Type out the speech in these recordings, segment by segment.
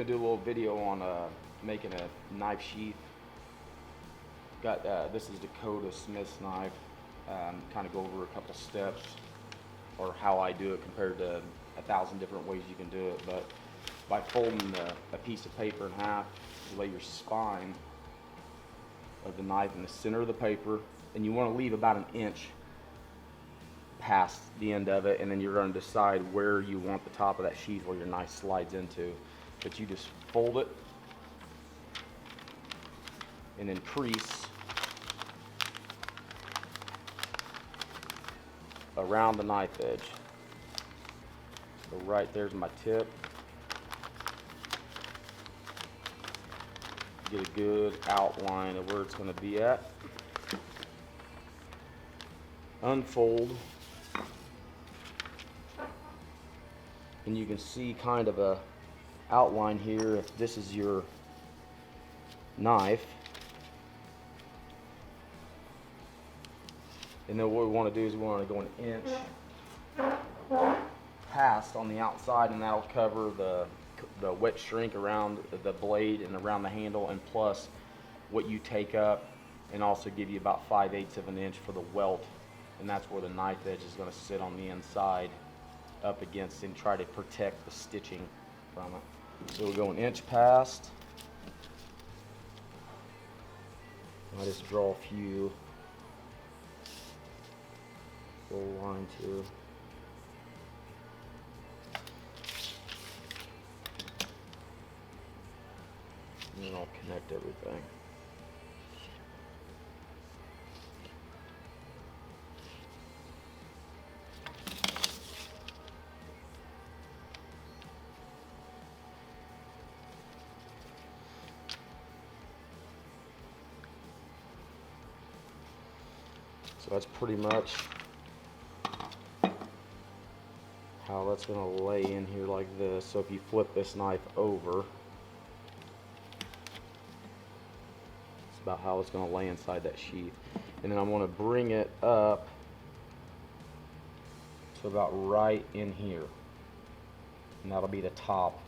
gonna do a little video on making a knife sheath. Got this is Dakota Smith's knife. Kind of go over a couple steps or how I do it compared to 1,000 different ways you can do it. But by folding a piece of paper in half, you lay your spine of the knife in the center of the paper, and you want to leave about an inch past the end of it, and then you're going to decide where you want the top of that sheath where your knife slides into. But you just fold it and then crease around the knife edge. So right there's my tip. Get a good outline of where it's going to be at. Unfold, and you can see kind of a outline here if this is your knife. And then what we want to do is we want to go an inch past on the outside, and that'll cover the wet shrink around the blade and around the handle, and plus what you take up, and also give you about 5/8 of an inch for the welt, and that's where the knife edge is going to sit on the inside up against and try to protect the stitching from it. So we'll go an inch past. I just draw a few little lines here. And then I'll connect everything. So that's pretty much how that's going to lay in here like this. So if you flip this knife over, it's about how it's going to lay inside that sheath. And then I'm going to bring it up to about right in here, and that'll be the top,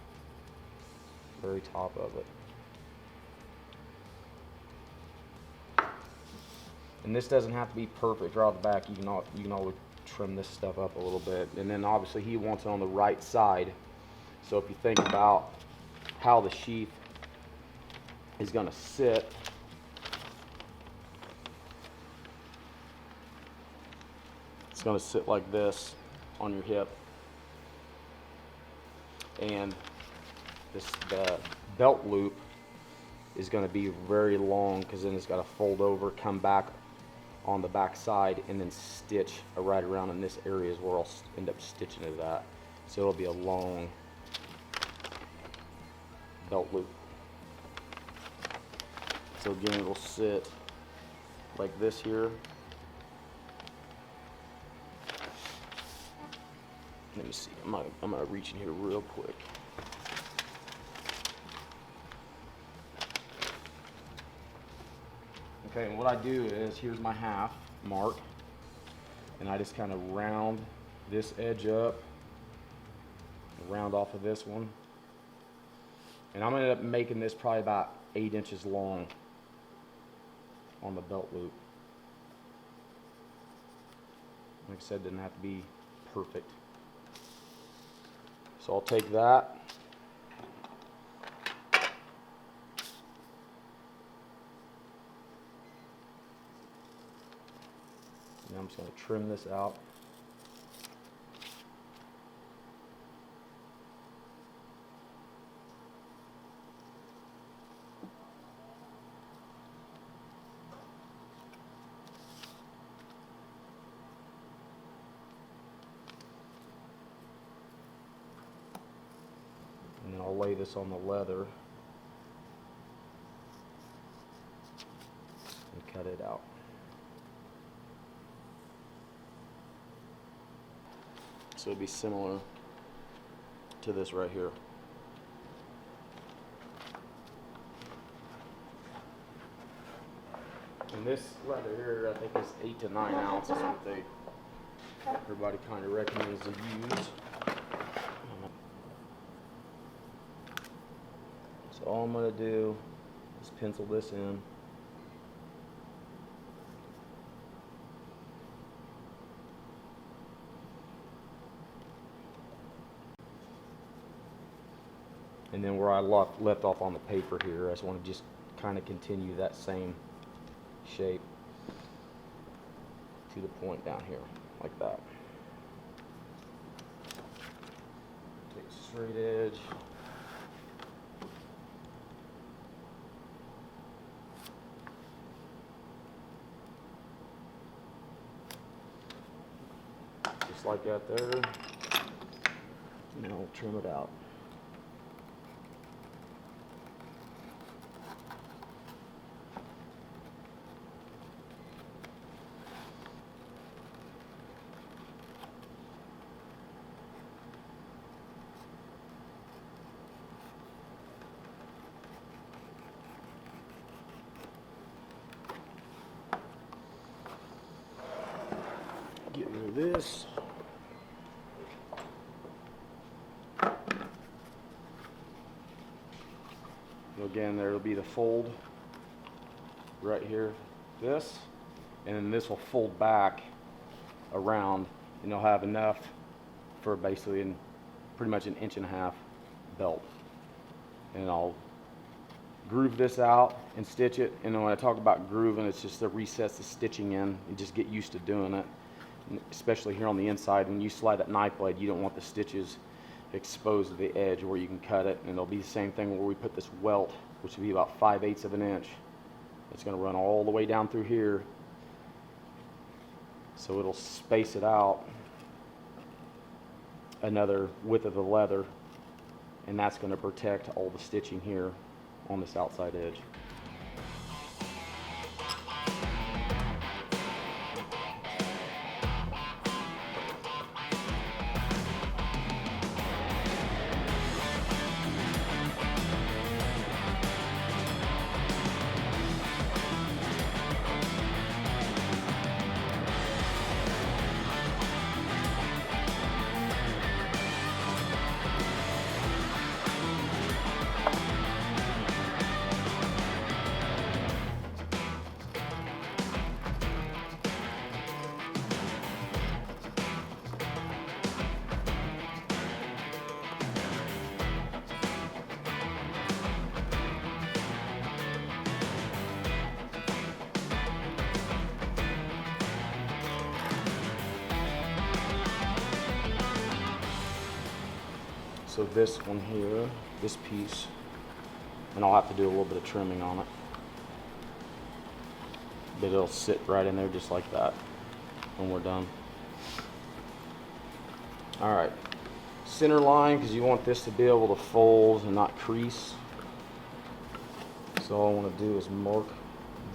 very top of it. And this doesn't have to be perfect right off the back. You can always trim this stuff up a little bit. And then obviously he wants it on the right side. So if you think about how the sheath is going to sit, it's going to sit like this on your hip. And the belt loop is going to be very long, because then it's got to fold over, come back on the back side, and then stitch right around in this area is where I'll end up stitching it at. So it'll be a long belt loop. So again, it'll sit like this here. Let me see, I'm gonna reach in here real quick. Okay, and what I do is, here's my half mark, and I just kind of round this edge up, round off of this one, and I'm going to end up making this probably about 8 inches long on the belt loop. Like I said, it didn't have to be perfect. So I'll take that, and I'm just going to trim this out. And then I'll lay this on the leather and cut it out. So it'll be similar to this right here. And this leather here, I think is 8 to 9 ounces, what everybody kind of recommends to use. So all I'm going to do is pencil this in. And then where I left off on the paper here, I just want to just kind of continue that same shape to the point down here, like that. Take a straight edge. Just like that there. Now we'll trim it out. Get rid of this. Again, there will be the fold right here, this, and then this will fold back around, and you'll have enough for basically pretty much an 1.5 inch belt. And I'll groove this out and stitch it. And then when I talk about grooving, it's just to recess the stitching in and just get used to doing it. And especially here on the inside, when you slide that knife blade, you don't want the stitches exposed to the edge where you can cut it. And it'll be the same thing where we put this welt, which will be about 5/8 of an inch. It's going to run all the way down through here, so it'll space it out another width of the leather, and that's going to protect all the stitching here on this outside edge. So this one here, this piece, and I'll have to do a little bit of trimming on it, but it'll sit right in there just like that when we're done. Alright, center line, because you want this to be able to fold and not crease. So all I want to do is mark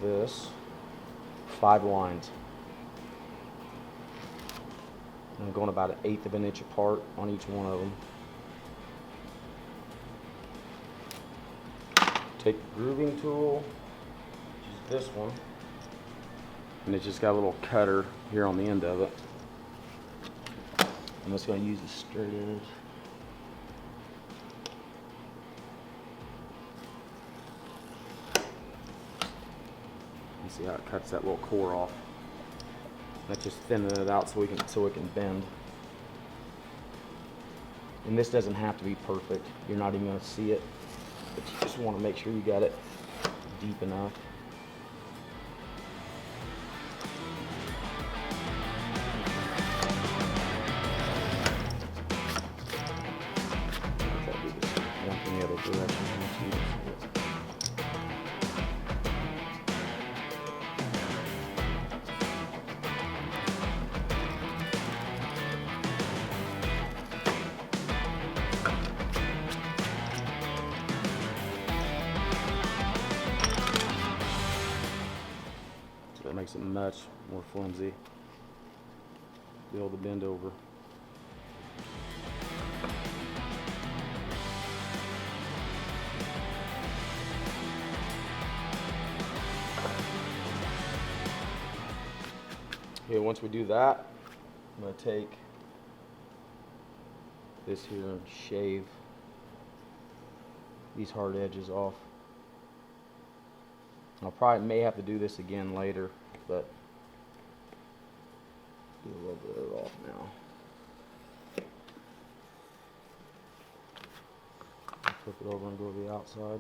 this 5 lines. I'm going about 1/8 of an inch apart on each one of them. Take the grooving tool, which is this one, and it's just got a little cutter here on the end of it. I'm just going to use the straight edge. You see how it cuts that little core off. That's just thinning it out so it can bend. And this doesn't have to be perfect. You're not even going to see it. But you just want to make sure you got it deep enough. I'll do this one in the other direction. That makes it much more flimsy. Be able to bend over. Okay, once we do that, I'm going to take this here and shave these hard edges off. I'll probably may have to do this again later, but do a little bit of it off now. Flip it over and go to the outside.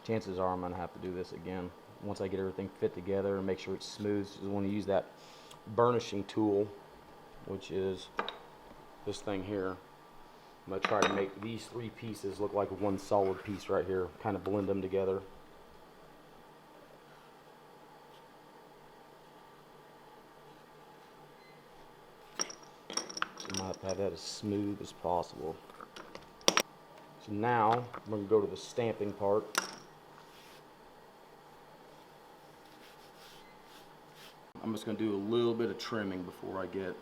Chances are I'm going to have to do this again once I get everything fit together and make sure it's smooth. So I want to use that burnishing tool, which is this thing here. I'm going to try to make these three pieces look like one solid piece right here, kind of blend them together. So I'm going to have to have that as smooth as possible. So now I'm going to go to the stamping part. I'm just going to do a little bit of trimming before I get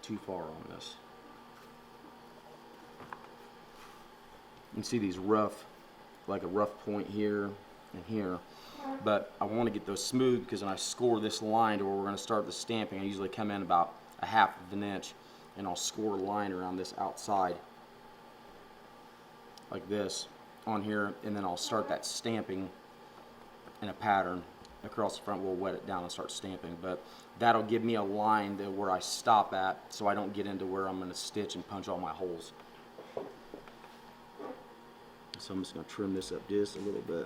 too far on this. You can see these rough, like a rough point here and here, but I want to get those smooth because when I score this line to where we're going to start the stamping, I usually come in about a half of an inch and I'll score a line around this outside like this on here, and then I'll start that stamping in a pattern across the front. We'll wet it down and start stamping, but that'll give me a line to where I stop at so I don't get into where I'm going to stitch and punch all my holes. So I'm just going to trim this up just a little bit.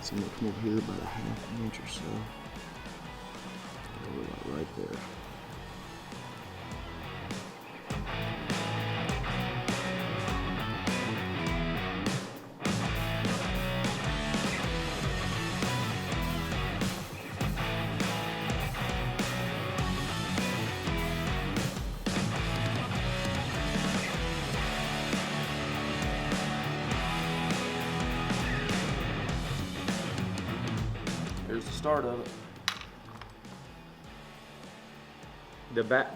So I'm going to come over here about a half an inch or so. Right there. Here's the start of it.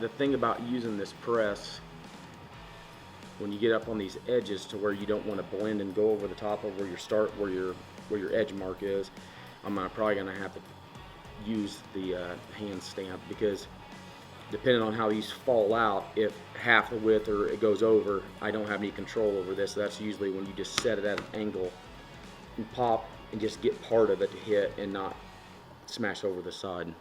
The thing about using this press, when you get up on these edges to where you don't want to blend and go over the top of where your edge mark is, I'm probably going to have to use the hand stamp, because depending on how these fall out, if half the width or it goes over, I don't have any control over this. So that's usually when you just set it at an angle and pop and just get part of it to hit and not smash over the side.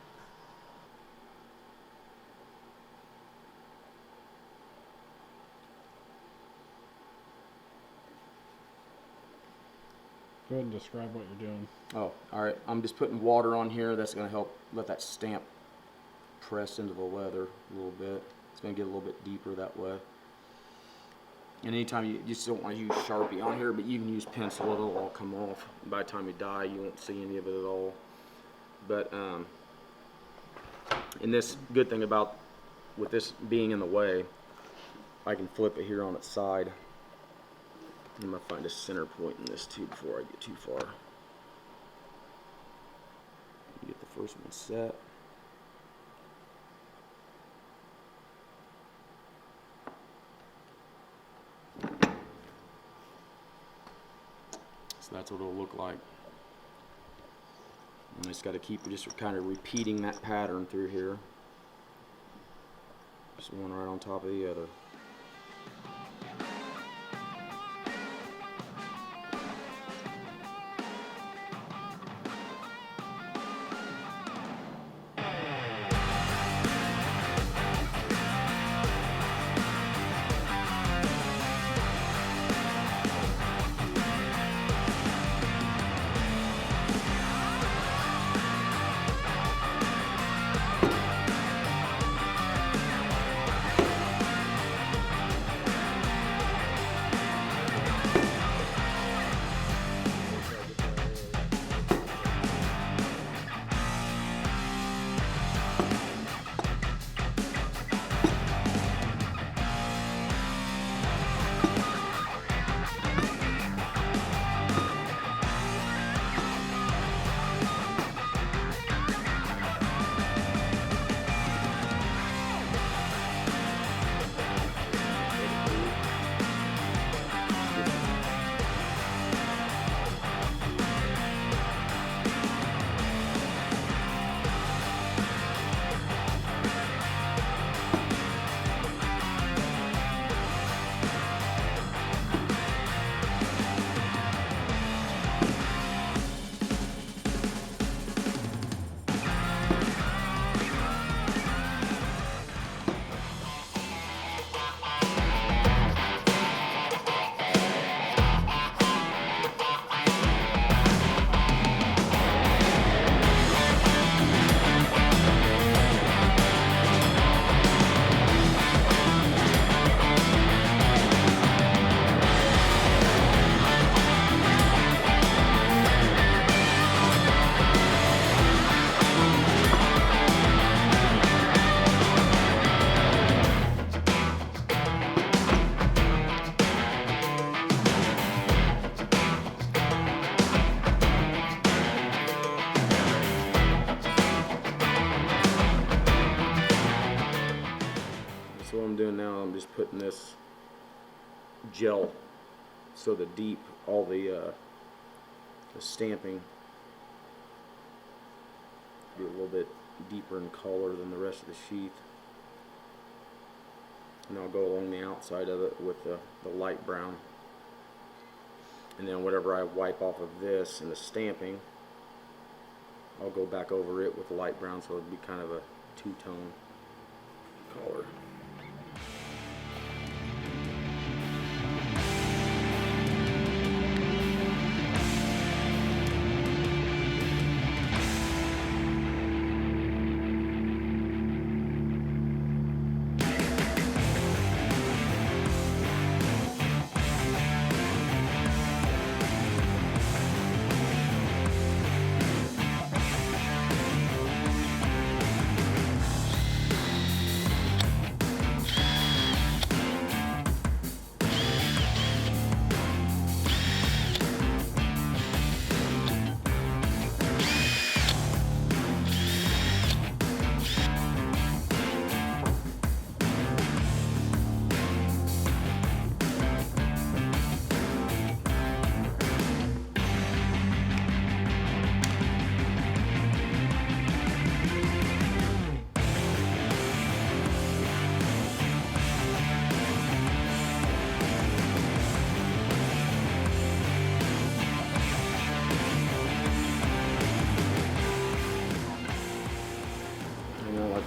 Go ahead and describe what you're doing. Oh, all right. I'm just putting water on here. That's going to help let that stamp press into the leather a little bit. It's going to get a little bit deeper that way. And anytime you just don't want to use Sharpie on here, but you can use pencil. It'll all come off. By the time you die, you won't see any of it at all. But and this good thing about with this being in the way, I can flip it here on its side. I'm going to find a center point in this too before I get too far. Get the first one set. So that's what it'll look like. And I just got to keep just kind of repeating that pattern through here. Just one right on top of the other. just putting this gel so all the stamping be a little bit deeper in color than the rest of the sheath. And I'll go along the outside of it with the light brown. And then whatever I wipe off of this and the stamping, I'll go back over it with the light brown, so it'll be kind of a two-tone color.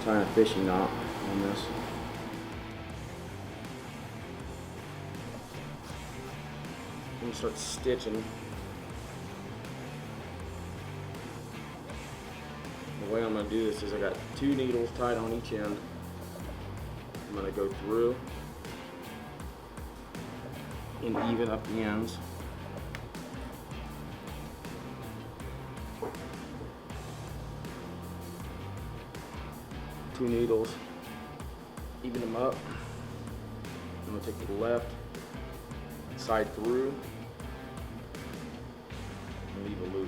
Tying a fishing knot on this. I'm going to start stitching. The way I'm going to do this is I got 2 needles tied on each end. I'm going to go through and even up the ends. Two needles, even them up. I'm going to take the left side through and leave a loop,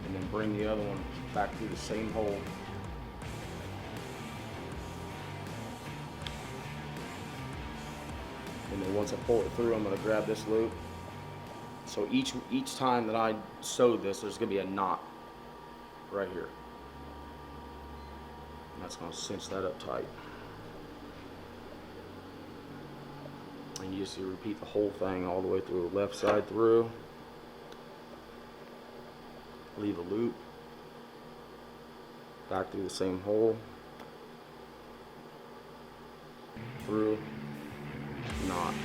and then bring the other one back through the same hole. And then once I pull it through, I'm going to grab this loop. So each time that I sew this, there's going to be a knot right here. That's going to cinch that up tight. And you just repeat the whole thing all the way through the left side through. Leave a loop. Back through the same hole. Through. Knot.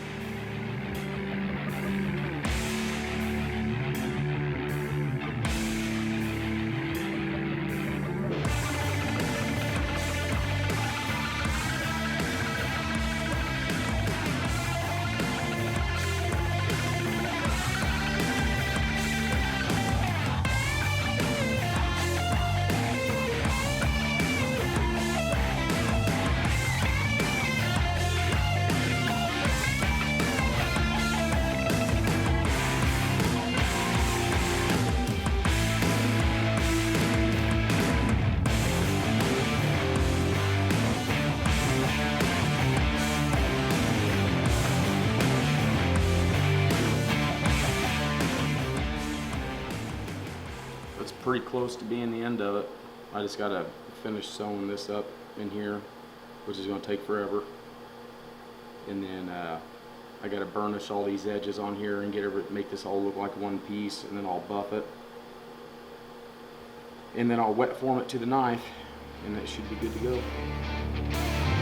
Pretty close to being the end of it. I just gotta finish sewing this up in here, which is gonna take forever. And then I gotta burnish all these edges on here and make this all look like one piece, and then I'll buff it. And then I'll wet form it to the knife, and it should be good to go.